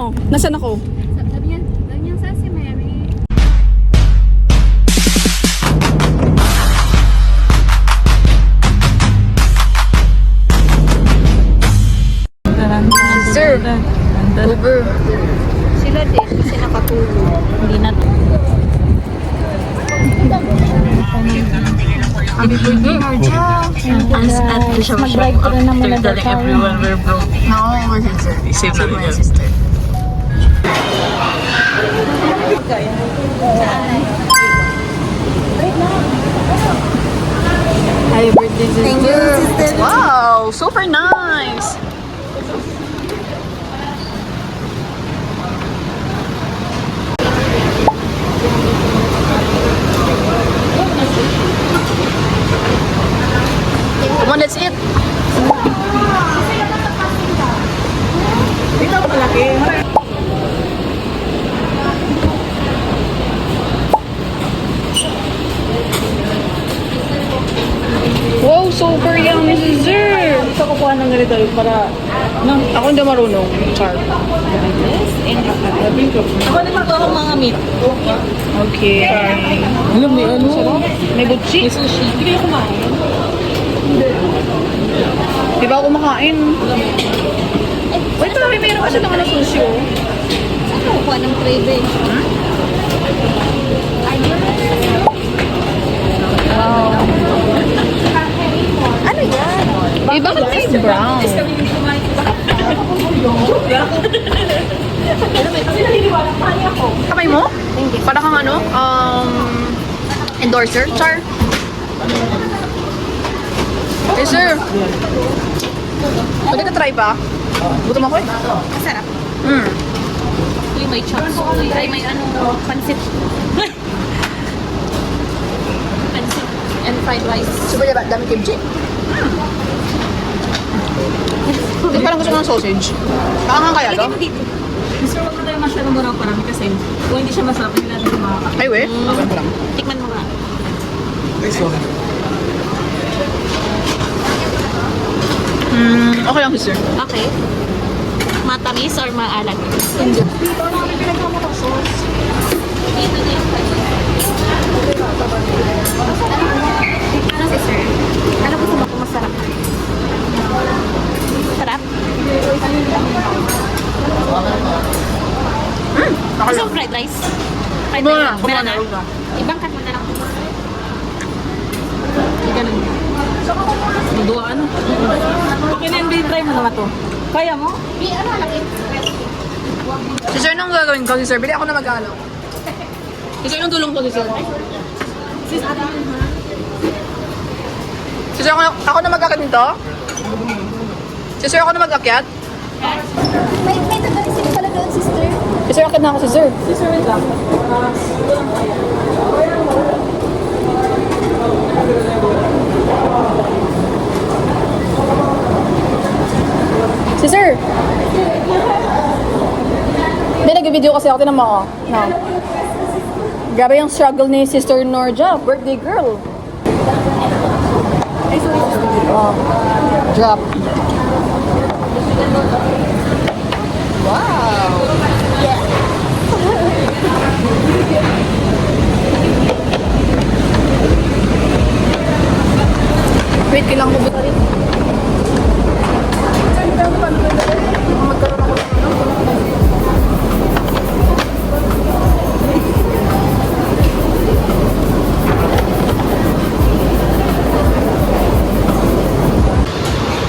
ano? Nasaan ako? Sabi niya sa si Mary. Sir, Uber. Sila din kasi nakatulog. Hindi na to. Happy birthday, Narja. Mag-drive ko rin naman na Telling everyone we're broke. No, my sister. Save na My rin. sister. Happy birthday, sister. Thank you, sister. Wow, super nice. Come on, that's it. Dito malaki. Wow, super yummy, sister. Gusto ko kuha ng ganito para Ako hindi marunong. Char. ako din magawa ng mga meat. Okay. Alam mo, ano? May butchi. May sushi. Hindi kayo kumain. Di ba ako kumakain? Wait, pero mayroon kasi ng ano sushi, oh. Saan ko kuha ng tray ba eh? Ano yan? Eh, bakit may brown? Kamay mo? Para kang ano? Endorser? Char? Eh, sir. Pwede ka try pa? Gutom ako eh. Masarap. Uy, may chops. Ay, may ano, pansit. Pansit and fried rice. Super diba? Dami kimchi. Hindi parang gusto ko ng sausage. Maangang kaya to? Gusto ko na tayo masyadong murang parami kasi kung hindi siya masarap, hindi natin makakain. Ay, we. Okay pa lang. Tikman mo nga. Okay lang, sister. Okay. Matamis or maalat? Hindi. Dito na yung Ano sister? Ano gusto mo kung masarap? sarap. Okay Gusto lang. mo fried rice? Fried Kumuna, rice. Meron na? kumuna. Ibang cut mo na lang. Hindi ganun. Maduaan. Okay na yung try mo naman to. Kaya mo? Ano lang eh? Sister, anong gagawin ko, sister? Bili ako na mag-ano. Sister, anong tulong ko, sister? Sis, ate mo ha? Sister, ako na mag-akyat nito? Sister, ako na mag-akyat? May taga-receive pala doon sister. Sister, akyat na ako, sister. Sister, wait lang. Sister! Hindi, nag-video kasi ako. Tinan mo ako. No. Grabe yung struggle ni Sister Norja. Birthday girl. Oh. Drop. Wow! Wait, kailangan ko buta rin.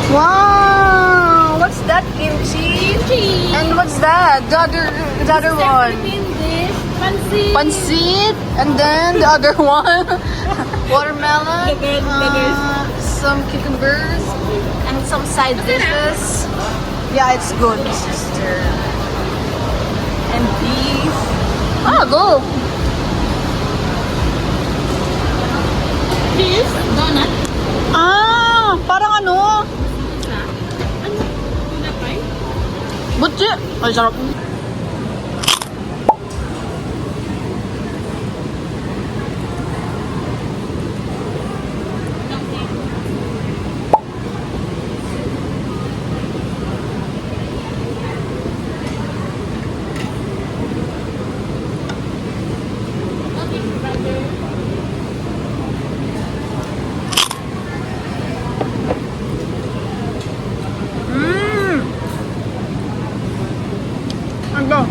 Wow! What's that, kimchi? And what's that? The other one. This, pansit. Pancit, and then the other one, watermelon, some cucumbers, and some side dishes. Yeah, it's good, sister. And beef. Ah, go. This, donut. Ah, parang ano? Ano? Donut pie? Butchi. Ay, sarap. Ano?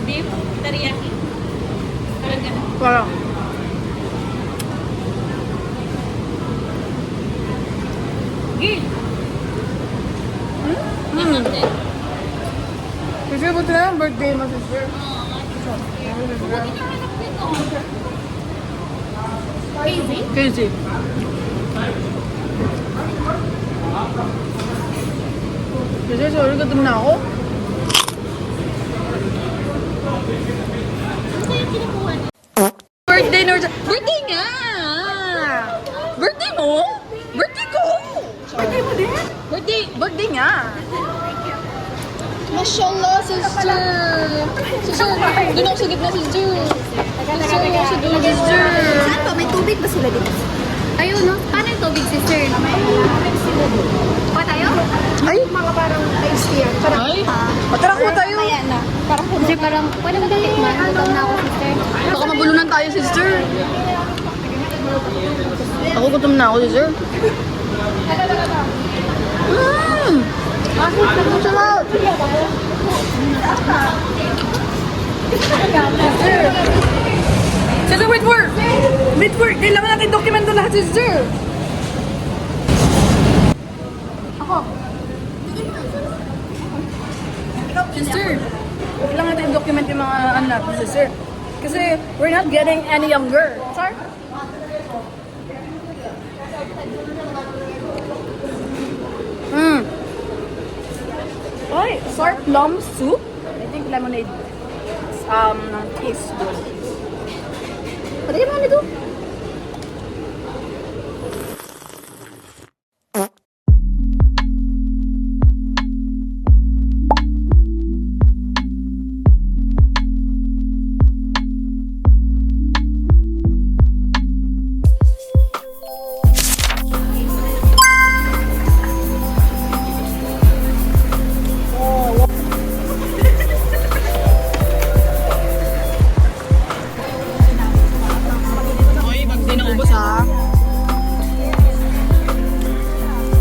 Beef teriyaki. Parang ganun. Parang. Girl. Kasi buti na yung birthday mo, sister. Crazy? Crazy. Kasi sorry, gutom na ako. Ano yung kinukuha niya? Birthday, Norja. Birthday nga! Birthday mo? Birthday ko! Birthday mo din? Birthday nga. Mashallah, sister. Sister, doon ako sa gitna, sister. Sister, ako sa doon, sister. Saan to? May tubig ba sila dito? Ayun, no? Paano yung tubig, sister? Pa tayo? Ay! Mga parang ice tea. Ay! Tara, kuha tayo. Kaya na. Parang puno. Kasi parang, pwede ba tatikman? Gutom na ako, sister. Baka mabulunan tayo, sister. Ako gutom na ako, sister. Sarap! Sister, wait for! Wait for! Kailangan natin dokumento lahat, sister! Ako. Sister, kailangan natin document yung mga anak, sister. Kasi we're not getting any younger. Sorry? Ay, sour plum soup. I think lemonade is good. Pwede mo nito? Okay, pag di naubos ha.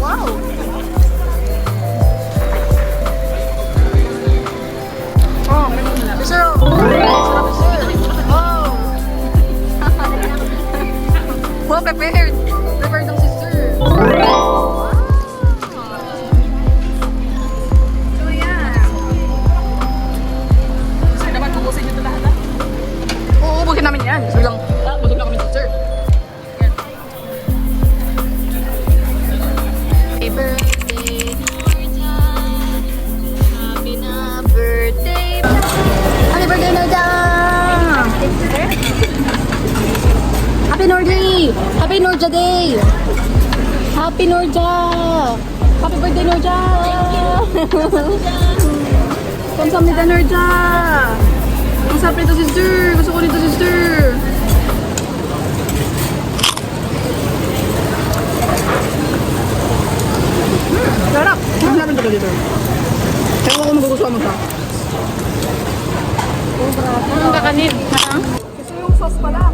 Wow! Oh, sister! Sarap, sister! Oh! Well prepared! Prepared ng sister! So yeah! Sir, dapat ubusin nyo ito lahat ha. Uubusin namin yan. So lang, busog na kami, sister. Yan. Happy birthday, Norja. Happy na birthday. Happy birthday, Norja. Happy Norja. Happy Norja Day. Happy Norja. Happy birthday, Norja. Kamsahamnida, Norja. Ang sarap nito, sister. Gusto ko nito, sister. Sarap. Ang sarap nito dito. Kaya ko magugustuhan mo siya. Anong kakanin? Ha? Gusto yung sauce pala.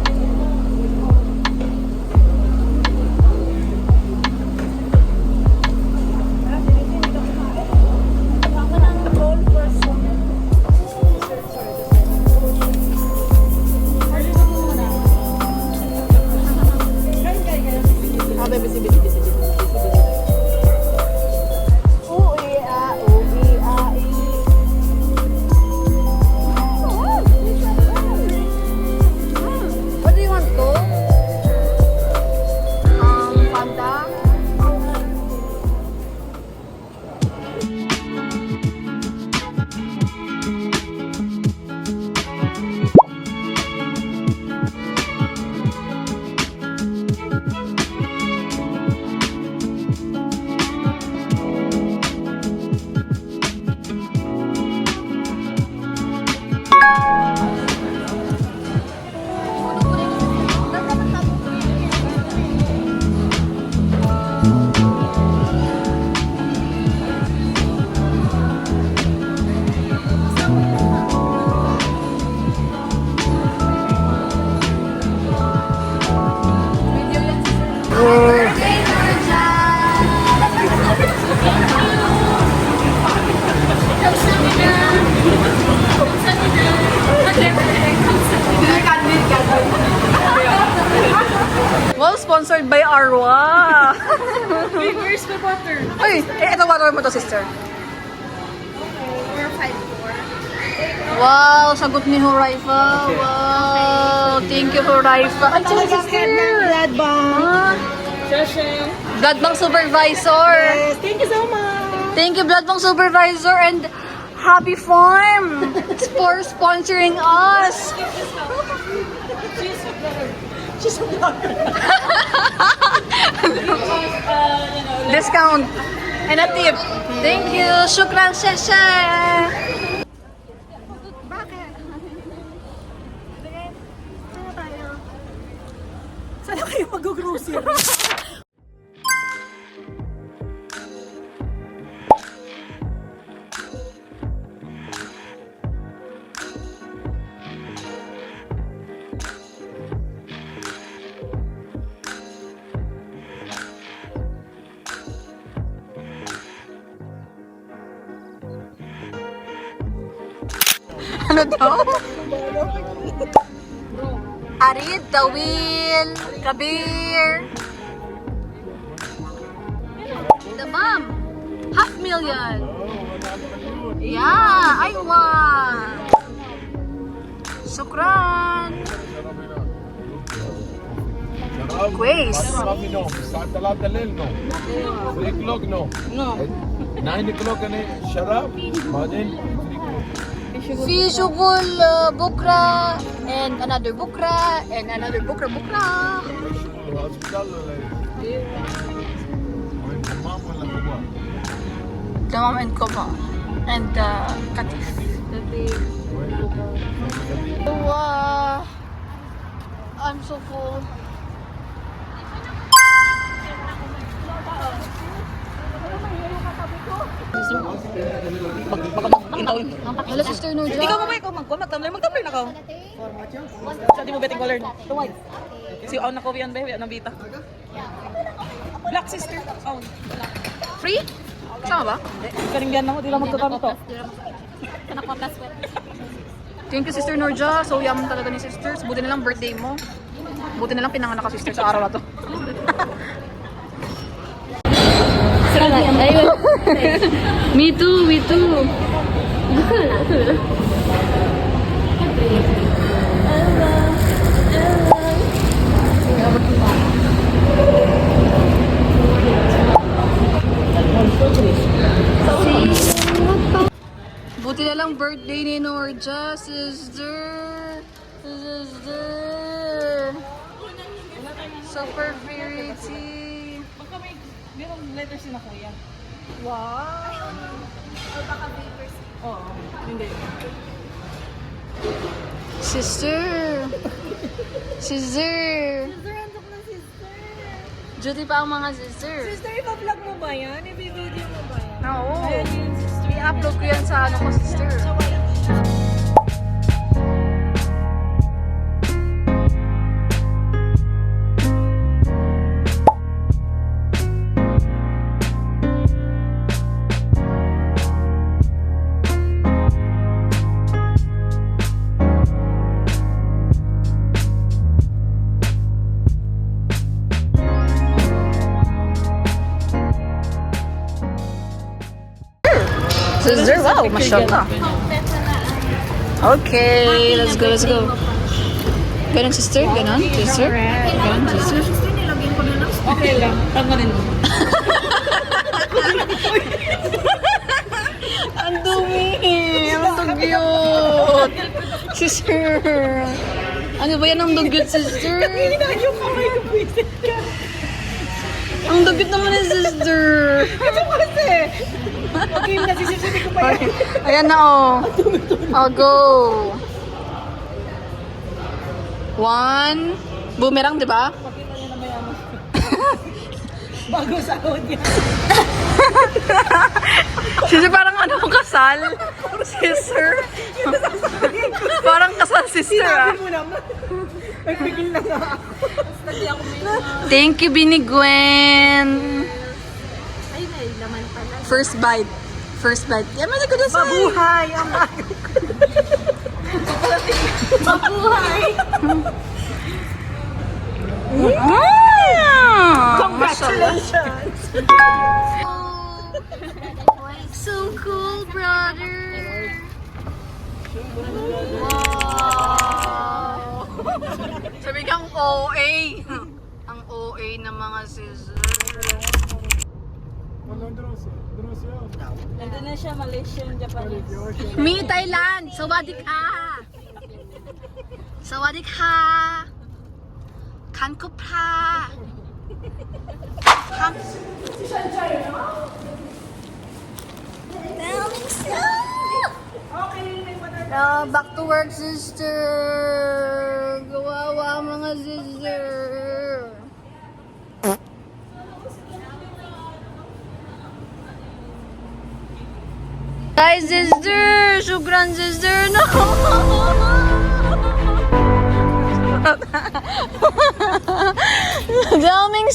sponsored by Arwa. Where's the butter? Uy, ito water mo to, sister. 454. Wow, sagot ni Horaifa. Wow, thank you, Horaifa. Ay, sister. Blood bank. Blood Bank Supervisor. Yes, thank you so much. Thank you, Blood Bank Supervisor and Happy Farm for sponsoring us. She's a vlogger. Discount and a tip. Thank you. Shukran, sheshe. Sana kayo mag-grocery? Ano daw? Arid, Dawil, Kabir. The Bomb. 500,000. Yeah, I won. Shukran. Quiz. Coffee no. الساعة 3 الليل no. 3 o'clock no. No. 9 o'clock أنا شراب بعدين 3 o'clock. في شغل بكرة and another بكرة and another بكرة شغل هوسبيتال ولا إيه؟ وين حمام ولا كبار؟ Damam and Koma and Katif. Wow, I'm so full. Hello, Sister Nurja. Ikaw mo ba ikaw mag-tumbler? Mag-tumbler na ka. Sa di mo betting color. The white. Si on na ko yan ba? Anong bita? Black sister. Oh. Free? Sama ba? Karinggan na mo. Di lang magtutamit to. Thank you, Sister Nurja. So yum talaga ni sisters. Buti na lang birthday mo. Buti na lang pinanganak ka, sister, sa araw na to. Me too, me too. Buti na lang birthday ni Norja, sister. Sister. Super pretty. Baka merong letters na kuya. Wow. Oo. Hindi. Sister. Sister. Duty pa ang mga sister. Sister, ipa-vlog mo ba yan? I-video mo ba yan? Oo. Ayan yun, sister. I-upload ko yan sa ano ko, sister. Sister, wow, mashallah. Okay, let's go, let's go. Ganon, sister? Ganon, sister? Ganon, sister? Okay lang. Tanggalin mo. Ang dumi! Ang dugyot! Sister! Ano ba yan ang dugyot, sister? Yung kamay ko, visit ka. Ang dugyot naman ni sister! Ito kasi. Okay, nasisisipin ko pa yan. Ayan na, oh. I'll go. 1. Boomerang, di ba? Bago sahod yan. Sister, parang ano, kasal? Sister? Parang kasal, sister, ah. Sinabi mo naman. Nagpigil na nga ako. Thank you, Bini Gwen. First bite. First bite. Yeah, may nagkudasay. Mabuhay ang ayaw. Mabuhay. Congratulations! So cool, brother! Wow! Sabi kang OA. Ang OA ng mga scissor. Indonesia, Malaysian, Japanese. Me, Thailand! Sawadee ka! Sawadee ka! Kanko pa! Back to work, sister! Gawawa mga sister! Guys, sister! Shukran, sister! No! Daming